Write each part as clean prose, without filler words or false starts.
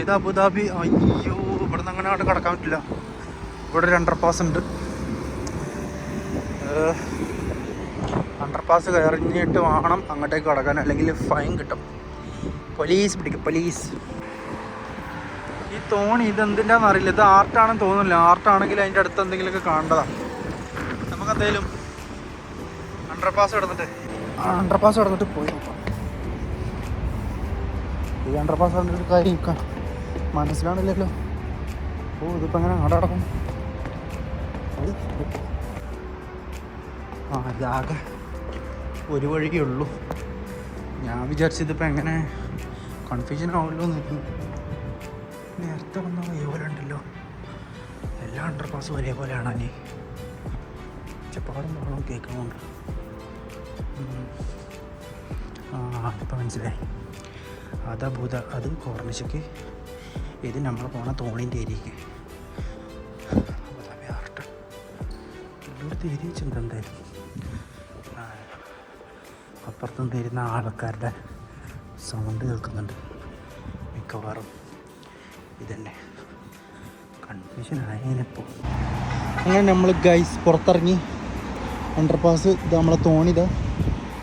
ഇത് അബുദാബി. അയ്യോ, ഇവിടെ നിന്ന് അങ്ങനെ അങ്ങോട്ട് കടക്കാൻ പറ്റില്ല. ഇവിടെ ഒരു അണ്ടർപാസ് ഉണ്ട്. അണ്ടർപാസ് കയറിഞ്ഞിട്ട് വേണം അങ്ങോട്ടേക്ക് കടക്കാൻ, അല്ലെങ്കിൽ ഫൈൻ കിട്ടും. പോലീസ് പിടിക്കും, പോലീസ്. ഈ തോണി ഇതെന്തിൻ്റെയാണെന്ന് അറിയില്ല. ഇത് ആർട്ടാണെന്ന് തോന്നുന്നില്ല. ആർട്ടാണെങ്കിൽ അതിൻ്റെ അടുത്ത് എന്തെങ്കിലുമൊക്കെ കാണേണ്ടതാണ്. നമുക്ക് എന്തായാലും അണ്ടർപാസ് കിടന്നിട്ട് പോയി നോക്കാം. ഈ അണ്ടർപാസ് കണ്ടിട്ട് കാര്യം മനസ്സിലാണില്ലല്ലോ. ഓ, ഇതിപ്പോൾ എങ്ങനെ അങ്ങോട്ട് കിടക്കും? ഇതാകെ ഒരു വഴിയേ ഉള്ളൂ. ഞാൻ വിചാരിച്ചതിപ്പോൾ എങ്ങനെ കൺഫ്യൂഷൻ ആവുമല്ലോ എന്ന്. നേരത്തെ വന്ന ഒരേപോലെ ഉണ്ടല്ലോ. എല്ലാ അണ്ടർപാസും ഒരേപോലെയാണ്. അനി ചപ്പാടും ബഹളവും കേൾക്കുന്നുണ്ട്. ഇപ്പം മനസ്സിലായി. അത് കോർണിഷയ്ക്ക്, ഇത് നമ്മൾ പോണ തോണിൻ്റെ ഏരിയക്ക്. ആർട്ട് എല്ലായിടത്തും ഏരിയ വെച്ചിട്ടുണ്ട്. എന്തായാലും അപ്പുറത്തുനിന്ന് ഇരുന്ന ആൾക്കാരുടെ സൗണ്ട് കേൾക്കുന്നുണ്ട്. മിക്കവാറും ഇതന്നെ കൺഫ്യൂഷൻ ആയതിനിപ്പോൾ. അങ്ങനെ നമ്മൾ ഗൈസ് പുറത്തിറങ്ങി. അണ്ടർപാസ് ഇത് നമ്മളെ തോണി.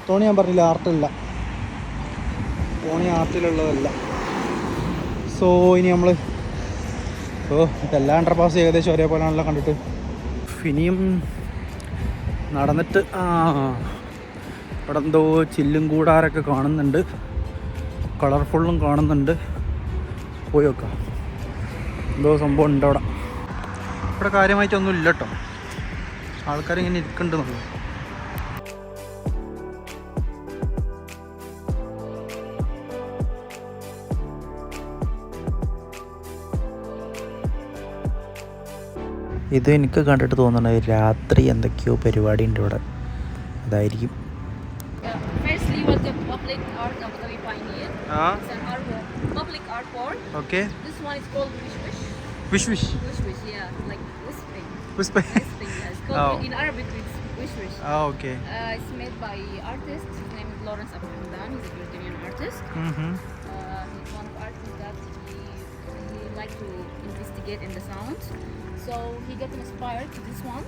തോണി ഞാൻ പറഞ്ഞില്ല, ആർട്ടല്ല. തോണി ആർട്ടിലുള്ളതല്ല. സോ ഇനി നമ്മൾ ഇതെല്ലാം അണ്ടർപാസ് ഏകദേശം ഒരേപോലെയാണല്ലോ കണ്ടിട്ട്. ഇനിയും നടന്നിട്ട് ഇവിടെ എന്തോ ചില്ലും കൂടാരൊക്കെ കാണുന്നുണ്ട്, കളർഫുള്ളും കാണുന്നുണ്ട്. പോയി നോക്കാം എന്തോ സംഭവം ഉണ്ട് അവിടെ. ഇവിടെ കാര്യമായിട്ടൊന്നും ഇല്ല കേട്ടോ. ആൾക്കാരിങ്ങനെ ഇരിക്കുന്നുണ്ടെന്നുള്ളൂ. ഇത് എനിക്ക് കണ്ടിട്ട് തോന്നുന്നത് രാത്രി എന്തൊക്കെയോ പരിപാടി ഉണ്ട് ഇവിടെ. അതായിരിക്കും. Okay. This one is called Wish Wish. Yeah, like whispering. Whispering. Yeah, it's called in Arabic. It's Wish Wish. Okay. It's made by artist. His name is Lawrence Abu Hamdan. He's a Jordanian artist. He's one of artists that he like to investigate in the sounds. So he got inspired to this one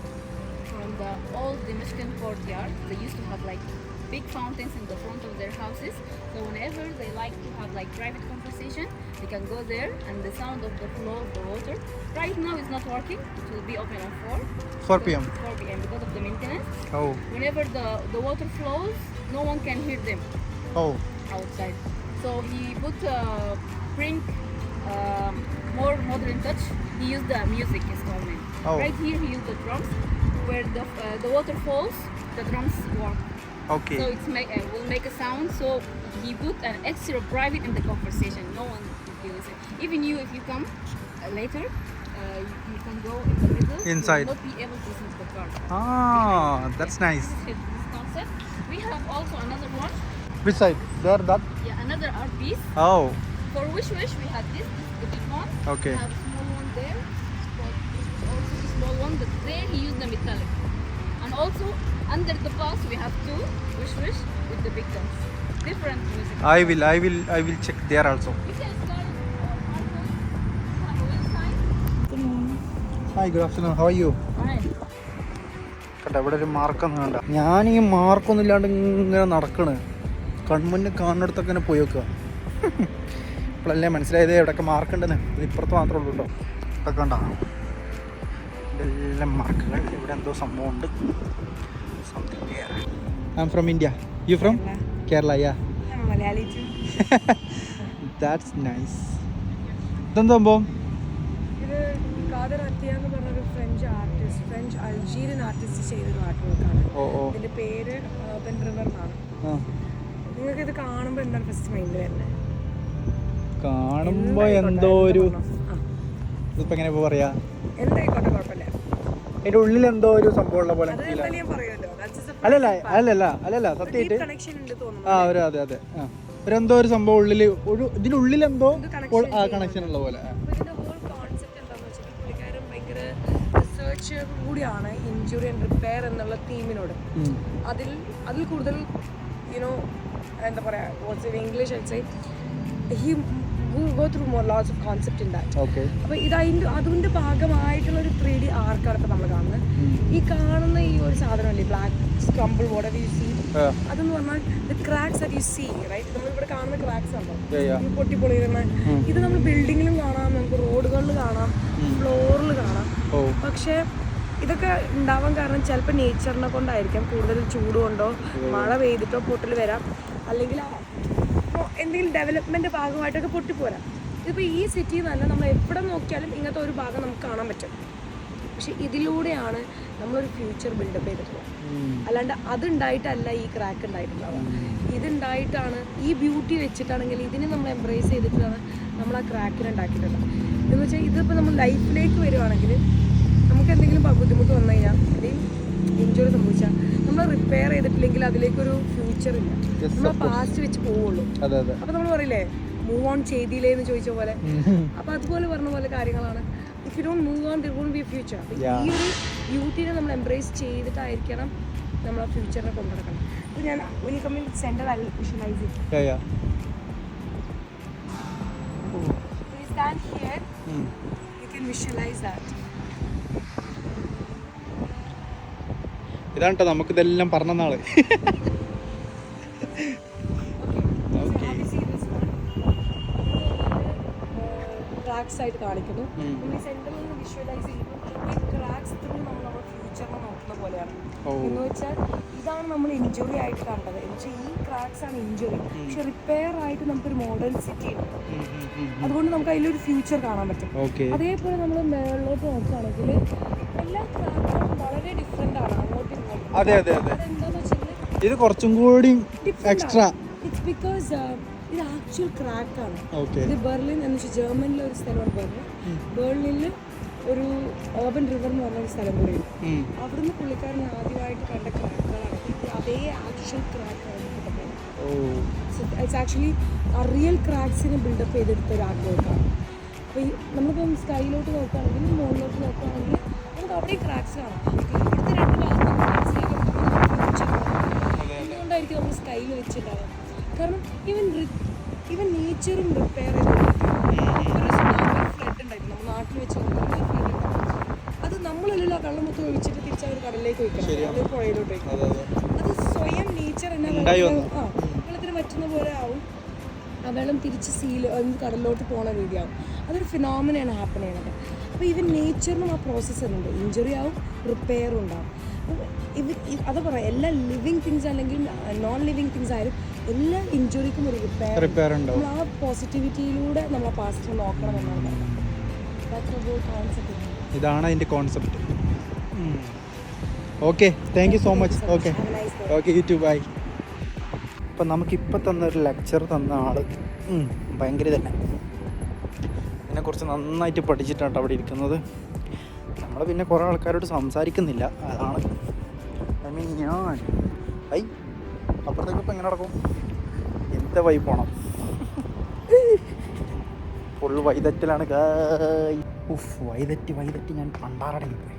from the old Damascus courtyard. They used to have like big fountains in the front of their houses. So whenever they like to have like private conversation, they can go there, and the sound of the flow of the water. Right now it's not working. It will be open at 4 p.m. 4 p.m. because of the maintenance. Oh. Whenever the water flows, no one can hear them. Oh. Outside. So he put print more modern touch. He used the music instrument. Oh. Right here he used the drums. Where the water falls, the drums work. Okay. So it will make a sound. So he put an extra private in the conversation. No one will listen. Even you, if you come later, you can go in the middle. Inside. You will not be able to listen to the car. That's nice. This concept. We have also another one. Which side? There, that? Yeah, another art piece. Oh. For Wish Wish, we have this is the big one. Okay. We have a small one there. Also the small one. But there he used the metallic. And also under the bus we have two Wish Wish with the big guns. Different music. I will check there also. You can start have a website. Hi, good afternoon. How are you? Fine. കണ്ട ഇവിടെ ഒരു മാർക്കൊന്നും വേണ്ട. ഞാൻ ഈ മാർക്കൊന്നും ഇല്ലാണ്ട് ഇങ്ങനെ നടക്കണ്. കൺമുന്നിൽ കാണുന്നിടത്തൊക്കെ ഇങ്ങനെ പോയി വെക്കുക. ഇപ്പോഴല്ലേ മനസ്സിലായത് എവിടെയൊക്കെ മാർക്കുണ്ടെന്ന്. ഇത് ഇപ്പുറത്ത് മാത്രമേ ഉള്ളൂ കേട്ടോ. ഇതൊക്കെ കണ്ട ഇതെല്ലാം മാർക്കുകൾ. ഇവിടെ എന്തോ സംഭവമുണ്ട്. I'm from India. You from? Kerala, yeah. I'm Malayali too. That's nice. ഇതെന്താ സംഭവം? ഇത് ഖാദർ അത്തിയ എന്ന് പറഞ്ഞൊരു ഫ്രഞ്ച് അൾജീരിയൻ ആർട്ടിസ്റ്റ് ചെയ്തൊരു ആർട്ട് വർക്കാണ്. ഇതിന്റെ പേര് ബെൻ റിവർ എന്നാണ്. നിങ്ങൾക്ക് ഇത് കാണുമ്പോൾ എന്താണ് ഫസ്റ്റ് മൈൻഡിൽ വരുന്നത്? കാണുമ്പോൾ എന്തോ ഒരു ഇതിപ്പോ എങ്ങനെ പറയാ, എന്തായിക്കോട്ടെ കുഴപ്പമില്ല. അതിന്റെ ഉള്ളിൽ എന്തോ ഒരു സംഭവം ഉള്ള പോലെ. അല്ലല്ല സത്യമായിട്ട് അതെ ഒരു എന്തോ ഒരു സംഭവം ഉള്ളില് ഇതിനുള്ളിൽ എന്തോ കണക്ഷൻ ഉള്ള പോലെ. റിസർച്ച് കൂടിയാണ് ഇഞ്ചുറി ആൻഡ് റിപ്പയർ എന്നുള്ള തീമിനോട്. അതിൽ കൂടുതൽ യുനോ എന്താ പറയാ, what's in English I say he go through more lots of concept in that. Okay. അപ്പോൾ അതിൻ്റെ ഭാഗമായിട്ടുള്ള ഒരു 3D ആർക്കാണ് ഇപ്പോൾ നമ്മൾ കാണുന്നത്. ഈ കാണുന്ന ഈ ഒരു സാധനമല്ലേ ബ്ലാക്ക് സ്ക്രംബിൾ whatever you see, അതെന്ന് പറഞ്ഞാൽ the cracks that you see, right? നമ്മളിവിടെ കാണുന്ന ക്രാക്സ് ഉണ്ടോ, ഈ പൊട്ടിപ്പൊളിയുന്ന, ഇത് നമ്മൾ ബിൽഡിങ്ങിലും കാണാം, നമുക്ക് റോഡുകളിൽ കാണാം, ഫ്ലോറിൽ കാണാം. പക്ഷേ ഇതൊക്കെ ഉണ്ടാവാൻ കാരണം ചിലപ്പോൾ നേച്ചറിനെ കൊണ്ടായിരിക്കാം, കൂടുതൽ ചൂട് കൊണ്ടോ മഴ പെയ്തിട്ടോ പൊട്ടൽ വരാം, അല്ലെങ്കിൽ എന്തെങ്കിലും ഡെവലപ്മെൻറ്റ് ഭാഗമായിട്ടൊക്കെ പൊട്ടിപ്പോരാം. ഇതിപ്പോൾ ഈ സിറ്റിയിൽ നിന്ന് തന്നെ നമ്മൾ എവിടെ നോക്കിയാലും ഇങ്ങനത്തെ ഒരു ഭാഗം നമുക്ക് കാണാൻ പറ്റും. പക്ഷെ ഇതിലൂടെയാണ് നമ്മളൊരു ഫ്യൂച്ചർ ബിൽഡപ്പ് ചെയ്തിട്ടുള്ളത്. അല്ലാണ്ട് അതുണ്ടായിട്ടല്ല ഈ ക്രാക്ക് ഉണ്ടായിട്ടുണ്ടാവുക. ഇതുണ്ടായിട്ടാണ്, ഈ ബ്യൂട്ടി വെച്ചിട്ടാണെങ്കിൽ ഇതിനെ നമ്മൾ എംബ്രേസ് ചെയ്തിട്ടാണ് നമ്മൾ ആ ക്രാക്കിനെ ഉണ്ടാക്കിയിട്ടുള്ളത്. എന്ന് വെച്ചാൽ ഇതിപ്പോൾ നമ്മൾ ലൈഫിലേക്ക് വരുവാണെങ്കിൽ നമുക്ക് എന്തെങ്കിലും ബുദ്ധിമുട്ട് വന്നു കഴിഞ്ഞാൽ അല്ലെങ്കിൽ ഇഞ്ചുറി സംഭവിച്ചാൽ നമ്മൾ റിപ്പയർ ചെയ്തിട്ടില്ലെങ്കിൽ അതിലേക്കൊരു ഫ്യൂച്ചർ ഇല്ല, നമ്മൾ പാസ്റ്റ് വെച്ച് പോവുള്ളൂ. അപ്പോൾ നമ്മൾ പറയില്ലേ മൂവ് ഓൺ ചെയ്തില്ലേ എന്ന് ചോദിച്ച പോലെ, അപ്പോൾ അതുപോലെ പറഞ്ഞ പോലെ കാര്യങ്ങളാണ്. If you don't move on, there won't be a future. ഈ ഒരു ബ്യൂട്ടിനെ നമ്മൾ എംബ്രേസ് ചെയ്തിട്ടായിരിക്കണം നമ്മൾ ആ ഫ്യൂച്ചറിനെ കൊണ്ടുനടക്കണം. അപ്പോൾ ഞാൻ ഒരു കമ്മ്യൂണിറ്റി സെൻറ്റർ വിഷ്വലൈസ് ചെയ്യും. Stand here, you can visualize that. ഇതാണ് കേട്ടോ നമുക്കിതെല്ലാം പറഞ്ഞ നാള്. ക്രാക്സ് ആയിട്ട് കാണിക്കുന്നു. നമ്മൾ സെന്ററിൽ നിന്ന് വിഷ്വലൈസ് ചെയ്യുമ്പോൾ ഈ ക്രാക്സ് ത്രൂ നമ്മൾ നമ്മുടെ ഫ്യൂച്ചറിനെ നോക്കുന്ന പോലെയാണ്. എന്ന് വെച്ചാൽ ഇതാണ് നമ്മൾ ഇഞ്ചുറി ആയിട്ട് കണ്ടത്. എന്നുവെച്ചാൽ ഈ ക്രാക്സ് ആണ് ഇഞ്ചുറി, പക്ഷെ റിപ്പയർ ആയിട്ട് നമുക്കൊരു മോഡേൺ സിറ്റി ഉണ്ട്. അതുകൊണ്ട് നമുക്ക് അതിലൊരു ഫ്യൂച്ചർ കാണാൻ പറ്റും. അതേപോലെ നമ്മൾ മേളിലോട്ട് നോക്കുകയാണെങ്കിൽ എല്ലാ ക്രാക്കും വളരെ ഡിഫറെൻ്റ് ആണ് അങ്ങോട്ടും ഇങ്ങോട്ടും. അതെന്താണെന്ന് വെച്ചാൽ ഇത് കുറച്ചും കൂടി എക്സ്ട്രാ. ഇറ്റ്സ് ബിക്കോസ് ഇത് ആക്ച്വൽ ക്രാക്കാണ്. ഇത് ബെർലിൻ എന്ന് വെച്ചാൽ ജർമ്മനിലെ ഒരു സ്ഥലമാണ് ബെർലിൻ. ബെർലിനിൽ ഒരു ഓർബൻ റിവർ എന്ന് പറഞ്ഞൊരു സ്ഥലം കൂടിയുണ്ട്. അവിടുന്ന് പുള്ളിക്കാരൻ ആദ്യമായിട്ട് കണ്ട ക്രാക്കുകളാണ്. അതേ ആക്ച്വൽ ക്രാക്കാണ് കിട്ടുന്നത്. ഇറ്റ്സ് ആക്ച്വലി ആ റിയൽ ക്രാക്സിനെ ബിൽഡപ്പ് ചെയ്തെടുത്ത ഒരു ആർട്ട് വർക്കാണ്. അപ്പോൾ ഈ നമ്മളിപ്പം സ്കൈയിലോട്ട് നോക്കുകയാണെങ്കിൽ മുകളിലോട്ട് നോക്കുകയാണെങ്കിൽ നമുക്ക് അവിടെയും ക്രാക്സ് കാണാം. ഇവിടുത്തെ രണ്ട് ഭാഗത്തും എന്തുകൊണ്ടായിരിക്കും നമ്മൾ സ്കൈയിൽ വെച്ചിട്ടുണ്ടാവുക? കാരണം ഈവൻ നേച്ചറും റിപ്പയർ ഫ്ലഡ് ഉണ്ടായിരുന്നു നമ്മൾ നാട്ടിൽ വെച്ച് അത് നമ്മളല്ലല്ലോ കള്ളം മൊത്തം ഒഴിച്ചിട്ട് തിരിച്ച് അവർ കടലിലേക്ക് വയ്ക്കണം, അവർ പുഴയിലോട്ട് വയ്ക്കണം. അത് സ്വയം നേച്ചർ തന്നെ വെള്ളത്തിന് പറ്റുന്ന പോലെ ആവും. ആ വെള്ളം തിരിച്ച് കടലിലോട്ട് പോകുന്ന രീതിയാവും. അതൊരു ഫിനോമിനയാണ് ഹാപ്പൻ ചെയ്യണത്. അപ്പോൾ ഈവൻ നേച്ചറിനും ആ പ്രോസസ്സ് ഉണ്ട്. ഇഞ്ചുറി ആവും, റിപ്പയറും ഉണ്ടാവും. അത് പറയാം, എല്ലാ ലിവിങ് തിങ്സ് അല്ലെങ്കിൽ നോൺ ലിവിങ് തിങ്സ് ആയാലും എല്ലാ ഇഞ്ചുറിക്കും ഒരു റിപ്പയർ ഉണ്ടാവും. നമ്മൾ ആ പോസിറ്റിവിറ്റിയിലൂടെ നമ്മൾ പാസ്റ്റ് നോക്കണം എന്നാണ്. ഇതാണ് അതിൻ്റെ concept. Okay, thank you so much. Okay okay, you too bye. ഇപ്പം നമുക്കിപ്പോൾ തന്നൊരു ലെക്ചർ തന്ന ആൾ ഭയങ്കര തന്നെ ഇതിനെക്കുറിച്ച് നന്നായിട്ട് പഠിച്ചിട്ടാണ് അവിടെ ഇരിക്കുന്നത്. നമ്മൾ പിന്നെ കുറേ ആൾക്കാരോട് സംസാരിക്കുന്നില്ല, അതാണ്. ഐ മീൻ ഞാൻ അപ്പുറത്തേക്ക് ഇപ്പം എങ്ങനെ നടക്കും? എന്ത് വഴി പോകണം? ഫുൾ വൈദറ്റിലാണ്. വൈദറ്റി ഞാൻ പണ്ടാറടങ്ങി പോയി.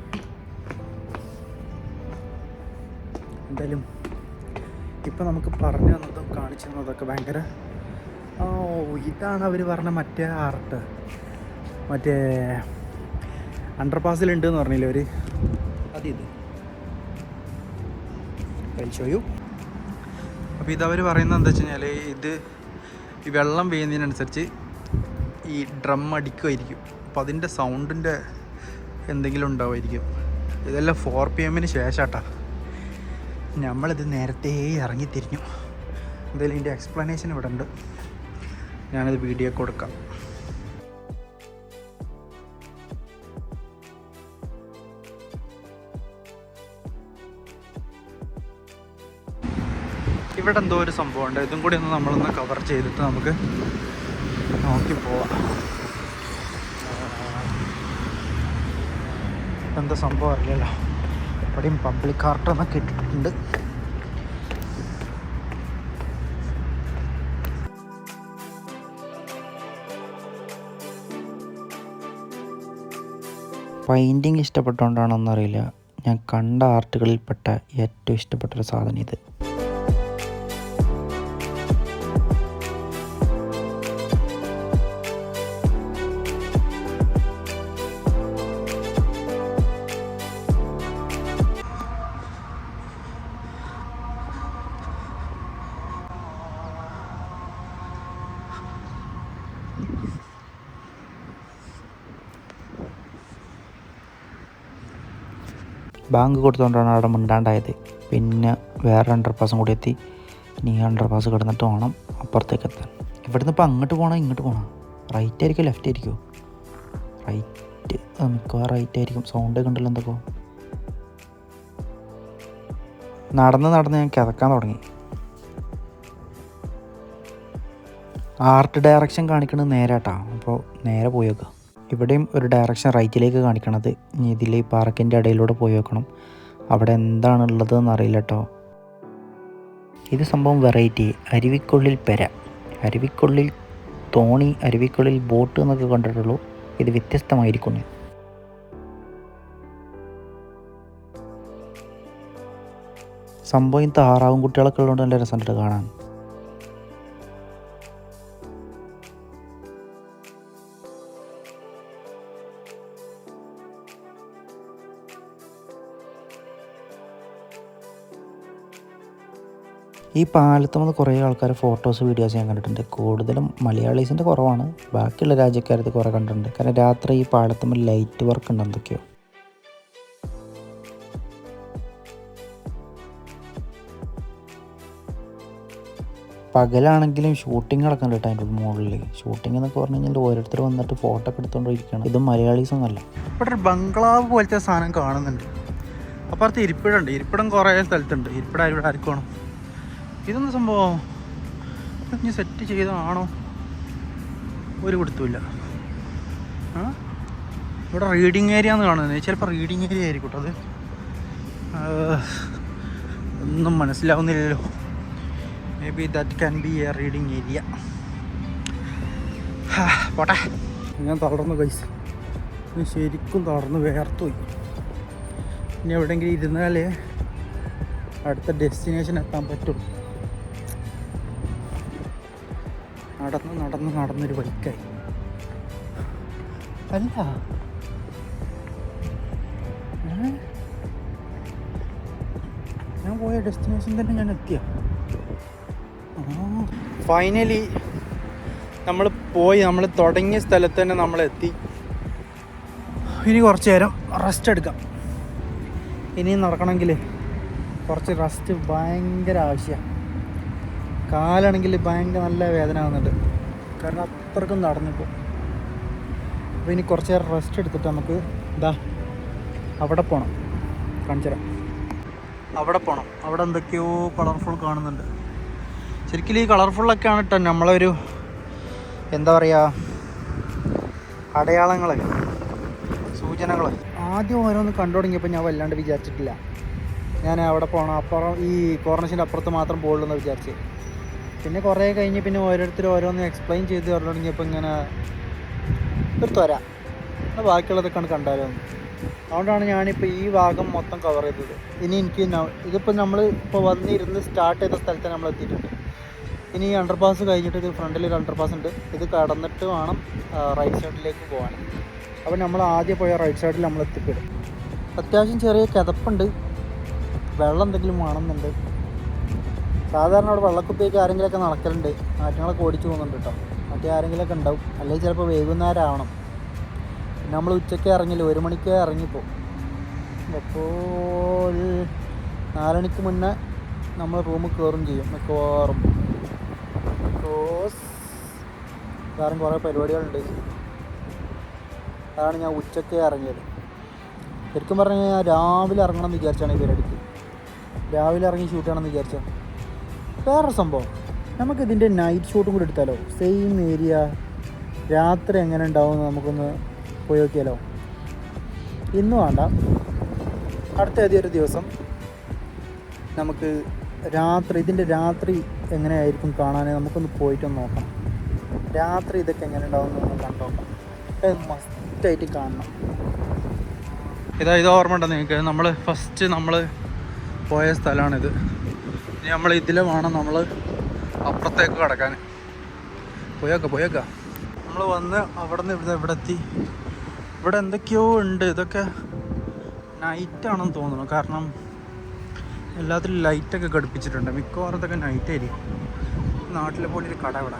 എന്തായാലും ഇപ്പം നമുക്ക് പറഞ്ഞു തന്നതും കാണിച്ചു തന്നതൊക്കെ ഭയങ്കര ഇതാണ് അവർ പറഞ്ഞ മറ്റേ ആർട്ട്, മറ്റേ അണ്ടർപാസിലുണ്ട് എന്ന് പറഞ്ഞില്ലേ അവർ, അതിത് കഴിച്ചോയു. അപ്പോൾ ഇതവർ പറയുന്നത് എന്താ വെച്ച് കഴിഞ്ഞാൽ ഇത് ഈ വെള്ളം പെയ്യുന്നതിനനുസരിച്ച് ഈ ഡ്രം അടിക്കുമായിരിക്കും. അപ്പോൾ അതിൻ്റെ സൗണ്ടിൻ്റെ എന്തെങ്കിലും ഉണ്ടാവുമായിരിക്കും. ഇതെല്ലാം 4 PM ശേഷാട്ടാ. നമ്മളിത് നേരത്തെ ഇറങ്ങിത്തിരിഞ്ഞു. എന്തായാലും ഇതിൻ്റെ എക്സ്പ്ലനേഷൻ ഇവിടെ ഉണ്ട്, ഞാനത് വീഡിയോ കൊടുക്കാം. ഇവിടെ എന്തോ ഒരു സംഭവമുണ്ട്, ഇതും കൂടി ഒന്ന് നമ്മളൊന്ന് കവർ ചെയ്തിട്ട് നമുക്ക് നോക്കി പോവാം. എന്താ സംഭവം അറിയില്ലല്ലോ. ഇവിടെയും പബ്ലിക് ആർട്ട് എന്നൊക്കെ ഇട്ടിട്ടുണ്ട്. പെയിൻറ്റിങ് ഇഷ്ടപ്പെട്ടുകൊണ്ടാണോന്നറിയില്ല, ഞാൻ കണ്ട ആർട്ടുകളിൽപ്പെട്ട ഏറ്റവും ഇഷ്ടപ്പെട്ടൊരു സാധനം ഇത്. ബാങ്ക് കൊടുത്തുകൊണ്ടാണ് അവിടെ മിണ്ടാണ്ടായത്. പിന്നെ വേറെ അണ്ടർപാസും കൂടി എത്തി. ഇനി അണ്ടർപാസ് കിടന്നിട്ട് വേണം അപ്പുറത്തേക്ക് എത്താൻ. ഇവിടുന്ന് ഇപ്പോൾ അങ്ങോട്ട് പോകണം ഇങ്ങോട്ട് പോകണം, റൈറ്റ് ആയിരിക്കും ലെഫ്റ്റ് ആയിരിക്കുമോ? റൈറ്റ്, മിക്കവാറും റൈറ്റ് ആയിരിക്കും. സൗണ്ട് കണ്ടല്ലോ എന്തൊക്കെ. നടന്ന് ഞാൻ കിതക്കാൻ തുടങ്ങി. ആർട്ട് ഡയറക്ഷൻ കാണിക്കുന്നത് നേരാട്ടാ, അപ്പോൾ നേരെ പോയി നോക്കുക. ഇവിടെയും ഒരു ഡയറക്ഷൻ റൈറ്റിലേക്ക് കാണിക്കണത്. ഇനി ഇതിൽ ഈ പാർക്കിൻ്റെ ഇടയിലൂടെ പോയി നോക്കണം. അവിടെ എന്താണുള്ളതെന്ന് അറിയില്ല കേട്ടോ. ഇത് സംഭവം വെറൈറ്റി. അരുവിക്കുള്ളിൽ പെര, അരുവിക്കുള്ളിൽ തോണി, അരുവിക്കുള്ളിൽ ബോട്ട് എന്നൊക്കെ കണ്ടിട്ടുള്ളൂ. ഇത് വ്യത്യസ്തമായിരിക്കുന്നു. സംഭവം താറാവും കുട്ടികളൊക്കെ ഉള്ളതുകൊണ്ട് നല്ല രസമുണ്ട് കാണാൻ. ഈ പാലത്തുമ്പോൾ കുറേ ആൾക്കാർ ഫോട്ടോസ് വീഡിയോസ് ഞാൻ കണ്ടിട്ടുണ്ട്. കൂടുതലും മലയാളീസിൻ്റെ കുറവാണ്, ബാക്കിയുള്ള രാജ്യക്കാരത് കുറേ കണ്ടിട്ടുണ്ട്. കാരണം രാത്രി ഈ പാലത്തുമ്പോൾ ലൈറ്റ് വർക്ക് ഉണ്ട് എന്തൊക്കെയോ. പകലാണെങ്കിലും ഷൂട്ടിംഗ് നടക്കുന്നുണ്ട് കേട്ടോ അതിൻ്റെ മുകളിൽ. ഷൂട്ടിംഗ് എന്നൊക്കെ പറഞ്ഞു കഴിഞ്ഞാൽ ഓരോരുത്തർ വന്നിട്ട് ഫോട്ടോ ഒക്കെ എടുത്തുകൊണ്ടിരിക്കുകയാണ്. ഇതും മലയാളീസൊന്നുമല്ല. ഇവിടെ ഒരു ബംഗ്ലാവ് പോലത്തെ സാധനം കാണുന്നുണ്ട്. അപ്പുറത്ത് ഇരിപ്പിടമുണ്ട്. ഇരിപ്പിടം കുറേ സ്ഥലത്തുണ്ട്. ഇരിപ്പിടം ഇവിടെ ആർക്കും വേണം. ഇതൊന്നും സംഭവം ഇനി സെറ്റ് ചെയ്തതാണോ ഒരു കൊടുത്തുമില്ല. ഇവിടെ റീഡിങ് ഏരിയ എന്ന് കാണുന്നത്. ചിലപ്പോൾ റീഡിങ് ഏരിയ ആയിരിക്കും കേട്ടോ അത്. ഒന്നും മനസ്സിലാവുന്നില്ലല്ലോ. May be that can be a reading area. പോട്ടെ, ഞാൻ തളർന്നു കൈസ്. ശരിക്കും തളർന്ന് വേർത്തുപോയി. ഇനി എവിടെയെങ്കിലും ഇരുന്നാലേ അടുത്ത ഡെസ്റ്റിനേഷൻ എത്താൻ പറ്റുള്ളൂ. നടന്നൊരു ബൈക്കായി. അല്ല, ഞാൻ പോയ ഡെസ്റ്റിനേഷൻ തന്നെ ഞാൻ എത്തിയ. ഫൈനലി നമ്മൾ തുടങ്ങിയ സ്ഥലത്ത് തന്നെ നമ്മളെത്തി. ഇനി കുറച്ച് നേരം റെസ്റ്റ് എടുക്കാം. ഇനിയും നടക്കണമെങ്കിൽ കുറച്ച് റെസ്റ്റ് ഭയങ്കര ആവശ്യമാണ്. കാലാണെങ്കിൽ ഭയങ്കര നല്ല വേദന ആവുന്നുണ്ട്, കാരണം അത്രക്കും നടന്നിപ്പോൾ. അപ്പോൾ ഇനി കുറച്ച് നേരം റെസ്റ്റ് എടുത്തിട്ട് നമുക്ക് അവിടെ പോകണം. കാണിച്ചു തരാം. അവിടെ പോകണം. അവിടെ എന്തൊക്കെയോ കളർഫുൾ കാണുന്നുണ്ട്. ശരിക്കും ഈ കളർഫുള്ളൊക്കെയാണ് കേട്ടോ നമ്മളൊരു എന്താ പറയുക അടയാളങ്ങൾ, സൂചനകൾ. ആദ്യം ഓരോന്ന് കണ്ടു തുടങ്ങിയപ്പോൾ ഞാൻ വല്ലാണ്ട് വിചാരിച്ചിട്ടില്ല. ഞാൻ അവിടെ പോകണം, അപ്പുറം ഈ കോർണേഷൻ്റെ അപ്പുറത്ത് മാത്രം പോകുള്ളൂ എന്ന് വിചാരിച്ച്. പിന്നെ കുറേ കഴിഞ്ഞ് പിന്നെ ഓരോരുത്തർ ഓരോന്ന് എക്സ്പ്ലെയിൻ ചെയ്ത് പറഞ്ഞു തുടങ്ങിയപ്പോൾ ഇങ്ങനെ ഒരു ത്വര, ബാക്കിയുള്ളതൊക്കെയാണ് കണ്ടാലോ. അതുകൊണ്ടാണ് ഞാനിപ്പോൾ ഈ ഭാഗം മൊത്തം കവർ ചെയ്തത്. ഇനി എനിക്ക് ഇതിപ്പോൾ നമ്മൾ ഇപ്പോൾ വന്നിരുന്ന് സ്റ്റാർട്ട് ചെയ്ത സ്ഥലത്ത് നമ്മൾ എത്തിയിട്ടുണ്ട്. ഇനി ഈ അണ്ടർപാസ് കഴിഞ്ഞിട്ട് ഇത് ഫ്രണ്ടിലൊരു അണ്ടർപാസ് ഉണ്ട്. ഇത് കടന്നിട്ട് വേണം റൈറ്റ് സൈഡിലേക്ക് പോകാൻ. അപ്പോൾ നമ്മൾ ആദ്യം പോയ റൈറ്റ് സൈഡിൽ നമ്മൾ എത്തിപ്പെടും. അത്യാവശ്യം ചെറിയ കിതപ്പുണ്ട്, വെള്ളം എന്തെങ്കിലും വേണമെന്നുണ്ട്. സാധാരണ അവിടെ വെള്ളക്കുപ്പിയൊക്കെ ആരെങ്കിലുമൊക്കെ നടക്കലുണ്ട്, മാറ്റങ്ങളൊക്കെ ഓടിച്ചു പോകുന്നുണ്ട് കേട്ടോ. മറ്റേ ആരെങ്കിലുമൊക്കെ ഉണ്ടാവും, അല്ലെങ്കിൽ ചിലപ്പോൾ വൈകുന്നേരം ആവണം. പിന്നെ നമ്മൾ ഉച്ചയ്ക്ക് ഇറങ്ങില്ല, 1 മണിക്ക് ഇറങ്ങിപ്പോവും. അപ്പോൾ 4 മണിക്ക് മുന്നേ നമ്മൾ റൂമിൽ കയറും ചെയ്യും മിക്കവാറും. കാരണം കുറേ പരിപാടികളുണ്ട്. അതാണ് ഞാൻ ഉച്ചയ്ക്ക് ഇറങ്ങിയത്. ശരിക്കും പറഞ്ഞു കഴിഞ്ഞാൽ രാവിലെ ഇറങ്ങണം എന്ന് വിചാരിച്ചാണ് ഈ പരിപാടിക്ക്. രാവിലെ ഇറങ്ങി ഷൂട്ട് ചെയ്യണമെന്ന് വിചാരിച്ചാൽ. വേറൊരു സംഭവം, നമുക്കിതിൻ്റെ നൈറ്റ് ഷൂട്ടും കൂടി എടുത്താലോ? സെയിം ഏരിയ, രാത്രി എങ്ങനെ ഉണ്ടാവും നമുക്കൊന്ന് പോയി നോക്കിയാലോ? ഇന്ന് വേണ്ട, അടുത്ത ഏതൊരു ദിവസം നമുക്ക് ഇതിൻ്റെ രാത്രി എങ്ങനെയായിരിക്കും കാണാൻ നമുക്കൊന്ന് പോയിട്ടൊന്ന് നോക്കണം. രാത്രി ഇതൊക്കെ എങ്ങനെ ഉണ്ടാവും എന്ന് കണ്ടോക്കാം. മസ്റ്റായിട്ട് കാണണം. ഇത് ഓർമ്മ ഉണ്ടോ നിങ്ങൾക്ക്? നമ്മൾ പോയ സ്ഥലമാണിത്. ഇനി നമ്മൾ ഇതിൽ വേണം നമ്മൾ അപ്പുറത്തേക്ക് കടക്കാൻ. പോയേക്കാം. നമ്മൾ വന്ന് അവിടെ നിന്ന് ഇവിടെ എത്തി. ഇവിടെ എന്തൊക്കെയോ ഉണ്ട്. ഇതൊക്കെ നൈറ്റാണെന്ന് തോന്നുന്നു, കാരണം എല്ലാത്തിലും ലൈറ്റൊക്കെ ഘടിപ്പിച്ചിട്ടുണ്ട്. മിക്കവാറും ഇതൊക്കെ നൈറ്റായിരിക്കും. നാട്ടിലെ പോലെ ഒരു കട ഇവിടെ.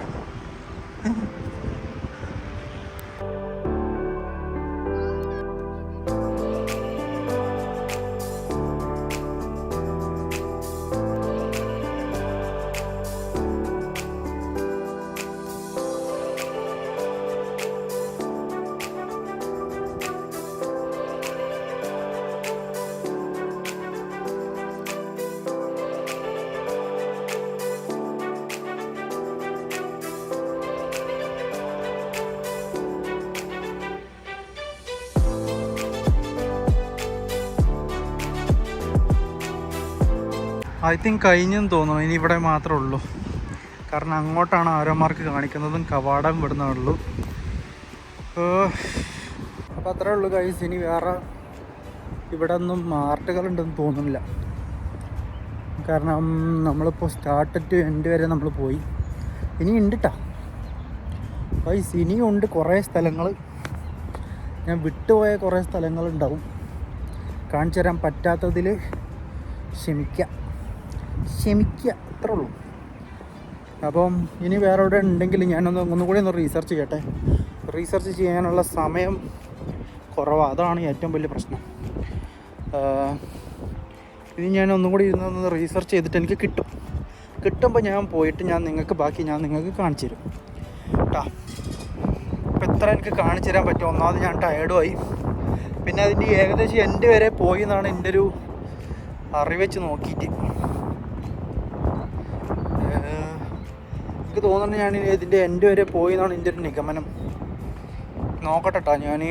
ഐ തിങ്ക് കഴിഞ്ഞെന്ന് തോന്നുന്നു. ഇനി ഇവിടെ മാത്രമേ ഉള്ളൂ. കാരണം അങ്ങോട്ടാണ് ആരോമാർക്ക് കാണിക്കുന്നതും കവാടം വിടുന്നുള്ളൂ. അപ്പോൾ അത്രേ ഉള്ളൂ ഗൈസ്. ഇനി വേറെ ഇവിടെ ഒന്നും ആർട്ടുകളുണ്ടെന്ന് തോന്നുന്നില്ല. കാരണം നമ്മളിപ്പോൾ സ്റ്റാർട്ട് ടു എൻഡ് വരെ നമ്മൾ പോയി. ഇനി ഉണ്ട് കേട്ടോ ഗൈസ്, ഇനിയും ഉണ്ട് കുറേ സ്ഥലങ്ങൾ. ഞാൻ വിട്ടുപോയ കുറേ സ്ഥലങ്ങളുണ്ടാവും. കാണിച്ചു തരാൻ പറ്റാത്തതിൽ ക്ഷമിക്കുക അത്രേ ഉള്ളൂ. അപ്പം ഇനി വേറെ എവിടെ ഉണ്ടെങ്കിൽ ഒന്നുകൂടി ഒന്ന് റീസർച്ച് ചെയ്യട്ടെ. റീസർച്ച് ചെയ്യാനുള്ള സമയം കുറവാണ്, അതാണ് ഏറ്റവും വലിയ പ്രശ്നം. ഇനി ഞാൻ ഒന്നും കൂടി ഇരുന്നൊന്ന് റീസർച്ച് ചെയ്തിട്ട് എനിക്ക് കിട്ടുമ്പോൾ ഞാൻ പോയിട്ട് ഞാൻ നിങ്ങൾക്ക് കാണിച്ചു തരും കേട്ടോ. ഇപ്പം എത്ര എനിക്ക് കാണിച്ചു തരാൻ പറ്റും. ഒന്നാമത് ഞാൻ ടയേർഡുമായി, പിന്നെ അതിൻ്റെ ഏകദേശം എൻ്റെ വരെ പോയി എന്നാണ് എൻ്റെ ഒരു അറിവെച്ച് നോക്കിയിട്ട് എനിക്ക് തോന്നുന്നത്. ഞാൻ ഇതിൻ്റെ എൻ്റെ വരെ പോയി എന്നാണ് എൻ്റെ ഒരു നിഗമനം. നോക്കട്ടെ കേട്ടോ, ഞാൻ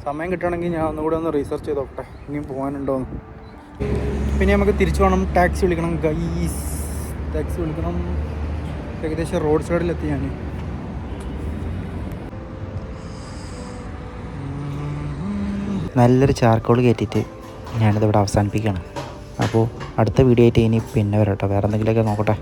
സമയം കിട്ടുകയാണെങ്കിൽ ഞാൻ ഒന്നുകൂടെ ഒന്ന് റീസർച്ച് ചെയ്ത് നോക്കട്ടെ ഇനിയും പോകാനുണ്ടോയെന്ന്. പിന്നെ നമുക്ക് തിരിച്ചു വേണം. ടാക്സി വിളിക്കണം ഗൈസ്, ടാക്സി വിളിക്കണം. ഏകദേശം റോഡ് സൈഡിലെത്തി ഞാൻ. നല്ലൊരു ചാർക്കോൾ കയറ്റിയിട്ട് ഞാനിതിവിടെ അവസാനിപ്പിക്കുകയാണ്. അപ്പോൾ അടുത്ത വീഡിയോ ആയിട്ട് ഇനി പിന്നെ വരാം കേട്ടോ. വേറെ എന്തെങ്കിലുമൊക്കെ നോക്കട്ടെ.